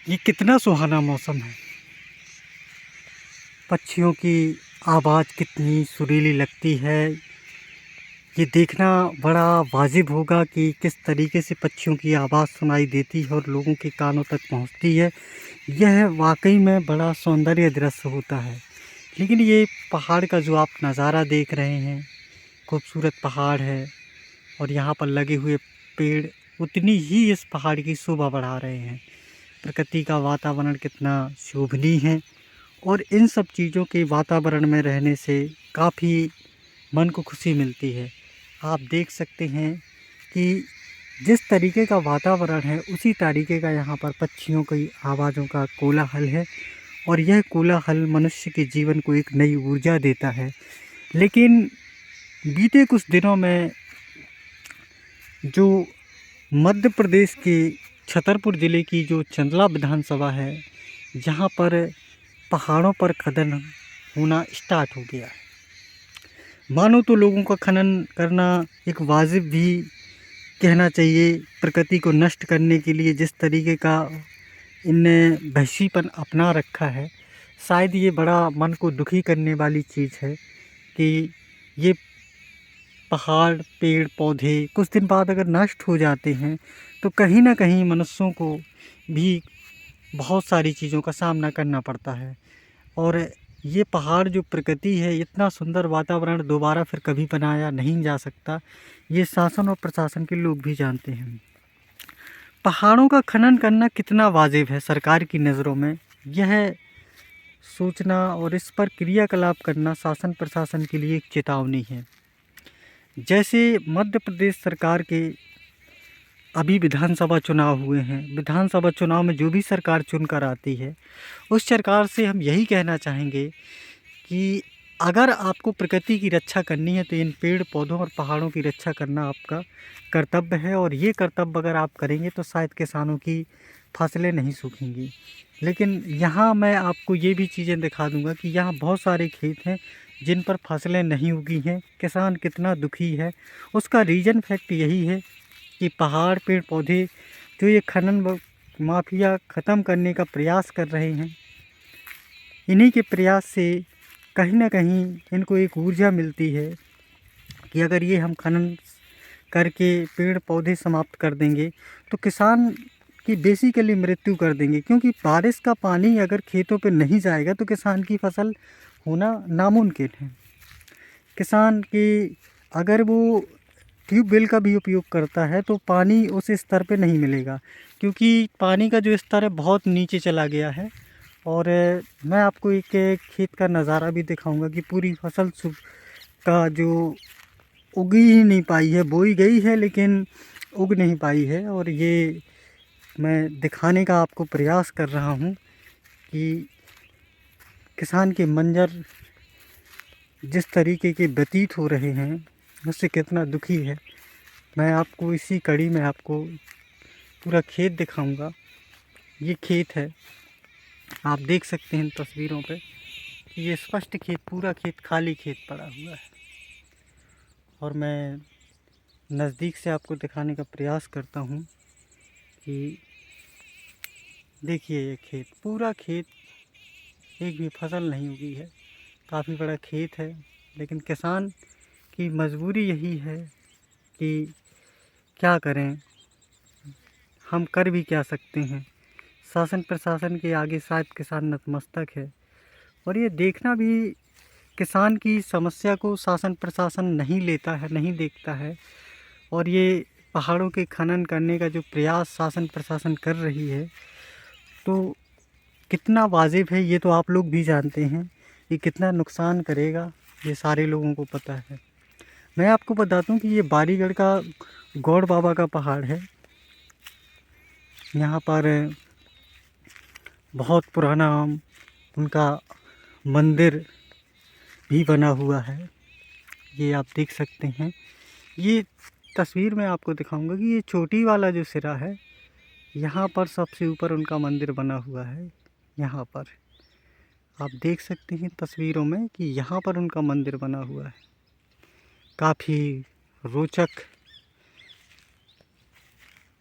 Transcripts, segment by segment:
ये कितना सुहाना मौसम है। पक्षियों की आवाज़ कितनी सुरीली लगती है। ये देखना बड़ा वाजिब होगा कि किस तरीके से पक्षियों की आवाज़ सुनाई देती है और लोगों के कानों तक पहुंचती है। यह वाकई में बड़ा सौंदर्य दृश्य होता है। लेकिन ये पहाड़ का जो आप नज़ारा देख रहे हैं, खूबसूरत पहाड़ है और यहाँ पर लगे हुए पेड़ उतनी ही इस पहाड़ की शोभा बढ़ा रहे हैं। प्रकृति का वातावरण कितना शोभनीय है और इन सब चीज़ों के वातावरण में रहने से काफ़ी मन को खुशी मिलती है। आप देख सकते हैं कि जिस तरीके का वातावरण है उसी तरीके का यहाँ पर पक्षियों की आवाज़ों का कोलाहल है और यह कोलाहल मनुष्य के जीवन को एक नई ऊर्जा देता है। लेकिन बीते कुछ दिनों में जो मध्य प्रदेश के छतरपुर ज़िले की जो चंदला विधानसभा है, जहाँ पर पहाड़ों पर खनन होना स्टार्ट हो गया है। मानो तो लोगों का खनन करना एक वाजिब भी कहना चाहिए। प्रकृति को नष्ट करने के लिए जिस तरीके का इनने वहशीपन अपना रखा है, शायद ये बड़ा मन को दुखी करने वाली चीज़ है कि ये पहाड़, पेड़, पौधे कुछ दिन बाद अगर नष्ट हो जाते हैं तो कहीं ना कहीं मनुष्यों को भी बहुत सारी चीज़ों का सामना करना पड़ता है। और ये पहाड़ जो प्रकृति है, इतना सुंदर वातावरण दोबारा फिर कभी बनाया नहीं जा सकता। ये शासन और प्रशासन के लोग भी जानते हैं। पहाड़ों का खनन करना कितना वाजिब है सरकार की नज़रों में, यह सोचना और इस पर क्रियाकलाप करना शासन प्रशासन के लिए एक चेतावनी है। जैसे मध्य प्रदेश सरकार के अभी विधानसभा चुनाव हुए हैं। विधानसभा चुनाव में जो भी सरकार चुनकर आती है, उस सरकार से हम यही कहना चाहेंगे कि अगर आपको प्रकृति की रक्षा करनी है तो इन पेड़ पौधों और पहाड़ों की रक्षा करना आपका कर्तव्य है। और ये कर्तव्य अगर आप करेंगे तो शायद किसानों की फसलें नहीं सूखेंगी। लेकिन यहाँ मैं आपको ये भी चीज़ें दिखा दूँगा कि यहाँ बहुत सारे खेत हैं जिन पर फसलें नहीं उगी हैं। किसान कितना दुखी है, उसका रीज़न फैक्ट यही है कि पहाड़, पेड़ पौधे जो ये खनन माफिया ख़त्म करने का प्रयास कर रहे हैं, इन्हीं के प्रयास से कहीं ना कहीं इनको एक ऊर्जा मिलती है कि अगर ये हम खनन करके पेड़ पौधे समाप्त कर देंगे तो किसान की बेसिकली मृत्यु कर देंगे। क्योंकि बारिश का पानी अगर खेतों पे नहीं जाएगा तो किसान की फसल होना नामुमकिन है। किसान की अगर वो ट्यूबवेल का भी उपयोग करता है तो पानी उस स्तर पे नहीं मिलेगा, क्योंकि पानी का जो स्तर है बहुत नीचे चला गया है। और मैं आपको एक खेत का नज़ारा भी दिखाऊंगा कि पूरी फसल का जो उगी ही नहीं पाई है, बोई गई है लेकिन उग नहीं पाई है। और ये मैं दिखाने का आपको प्रयास कर रहा हूँ कि किसान के मंजर जिस तरीके के व्यतीत हो रहे हैं उससे कितना दुखी है। मैं आपको इसी कड़ी में आपको पूरा खेत दिखाऊंगा। ये खेत है, आप देख सकते हैं तस्वीरों पे कि ये स्पष्ट खेत, पूरा खेत खाली खेत पड़ा हुआ है। और मैं नज़दीक से आपको दिखाने का प्रयास करता हूँ कि देखिए ये खेत, पूरा खेत, एक भी फसल नहीं उगी है। काफ़ी बड़ा खेत है लेकिन किसान की मजबूरी यही है कि क्या करें, हम कर भी क्या सकते हैं। शासन प्रशासन के आगे शायद किसान नतमस्तक है। और ये देखना भी, किसान की समस्या को शासन प्रशासन नहीं लेता है, नहीं देखता है। और ये पहाड़ों के खनन करने का जो प्रयास शासन प्रशासन कर रही है तो कितना वाजिब है ये तो आप लोग भी जानते हैं। ये कितना नुकसान करेगा ये सारे लोगों को पता है। मैं आपको बता दूं कि ये बारीगढ़ का गौड़ बाबा का पहाड़ है। यहाँ पर बहुत पुराना उनका मंदिर भी बना हुआ है, ये आप देख सकते हैं। ये तस्वीर में आपको दिखाऊंगा कि ये चोटी वाला जो सिरा है, यहाँ पर सबसे ऊपर उनका मंदिर बना हुआ है। यहाँ पर आप देख सकते हैं तस्वीरों में कि यहाँ पर उनका मंदिर बना हुआ है। काफ़ी रोचक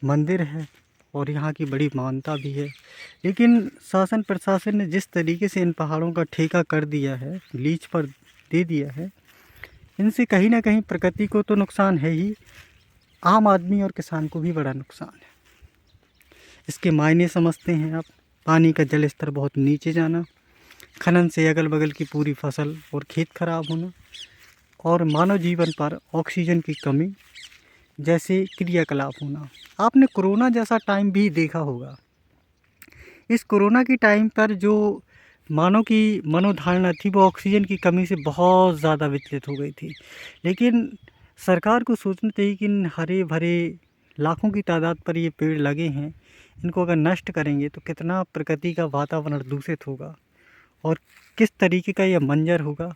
मंदिर है और यहाँ की बड़ी मान्यता भी है। लेकिन शासन प्रशासन ने जिस तरीके से इन पहाड़ों का ठेका कर दिया है, लीज पर दे दिया है, इनसे कहीं ना कहीं प्रकृति को तो नुकसान है ही, आम आदमी और किसान को भी बड़ा नुकसान है। इसके मायने समझते हैं आप। पानी का जल स्तर बहुत नीचे जाना, खनन से अगल बगल की पूरी फसल और खेत खराब होना, और मानव जीवन पर ऑक्सीजन की कमी जैसे क्रियाकलाप होना। आपने कोरोना जैसा टाइम भी देखा होगा। इस कोरोना के टाइम पर जो मानव की मनोधारणा थी वो ऑक्सीजन की कमी से बहुत ज़्यादा विचलित हो गई थी। लेकिन सरकार को सोचना चाहिए कि इन हरे भरे लाखों की तादाद पर ये पेड़ लगे हैं, इनको अगर नष्ट करेंगे तो कितना प्रकृति का वातावरण दूषित होगा और किस तरीके का यह मंजर होगा,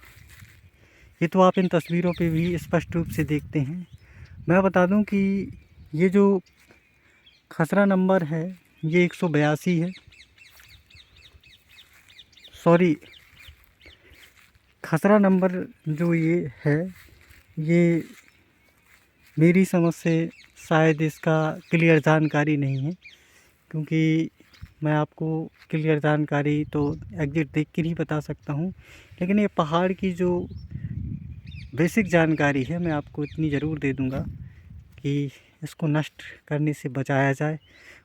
ये तो आप इन तस्वीरों पे भी स्पष्ट रूप से देखते हैं। मैं बता दूं कि ये जो खसरा नंबर है ये 182 है, सॉरी खसरा नंबर जो ये है, ये मेरी समझ से शायद इसका क्लियर जानकारी नहीं है, क्योंकि मैं आपको क्लियर जानकारी तो एग्जिट देख कर ही बता सकता हूँ। लेकिन ये पहाड़ की जो बेसिक जानकारी है मैं आपको इतनी ज़रूर दे दूँगा कि इसको नष्ट करने से बचाया जाए।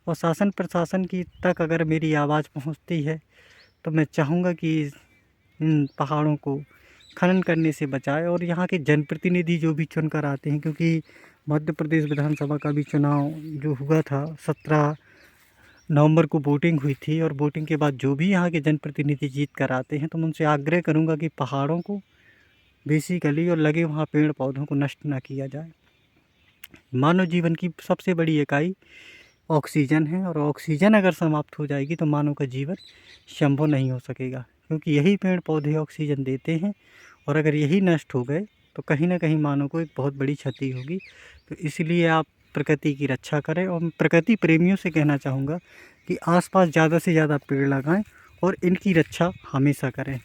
और शासन प्रशासन की तक अगर मेरी आवाज़ पहुँचती है तो मैं चाहूँगा कि इन पहाड़ों को खनन करने से बचाए। और यहाँ के जनप्रतिनिधि जो भी चुनकर आते हैं, क्योंकि मध्य प्रदेश विधानसभा का भी चुनाव जो हुआ था 17 नवंबर को वोटिंग हुई थी, और वोटिंग के बाद जो भी यहाँ के जनप्रतिनिधि जीत कर आते हैं तो मैं उनसे आग्रह करूँगा कि पहाड़ों को बेसिकली और लगे वहाँ पेड़ पौधों को नष्ट ना किया जाए। मानव जीवन की सबसे बड़ी इकाई ऑक्सीजन है, और ऑक्सीजन अगर समाप्त हो जाएगी तो मानव का जीवन संभव नहीं हो सकेगा, क्योंकि यही पेड़ पौधे ऑक्सीजन देते हैं। और अगर यही नष्ट हो गए तो कहीं ना कहीं मानव को एक बहुत बड़ी क्षति होगी। तो इसलिए आप प्रकृति की रक्षा करें। और मैं प्रकृति प्रेमियों से कहना चाहूँगा कि आसपास ज़्यादा से ज़्यादा पेड़ लगाएं और इनकी रक्षा हमेशा करें।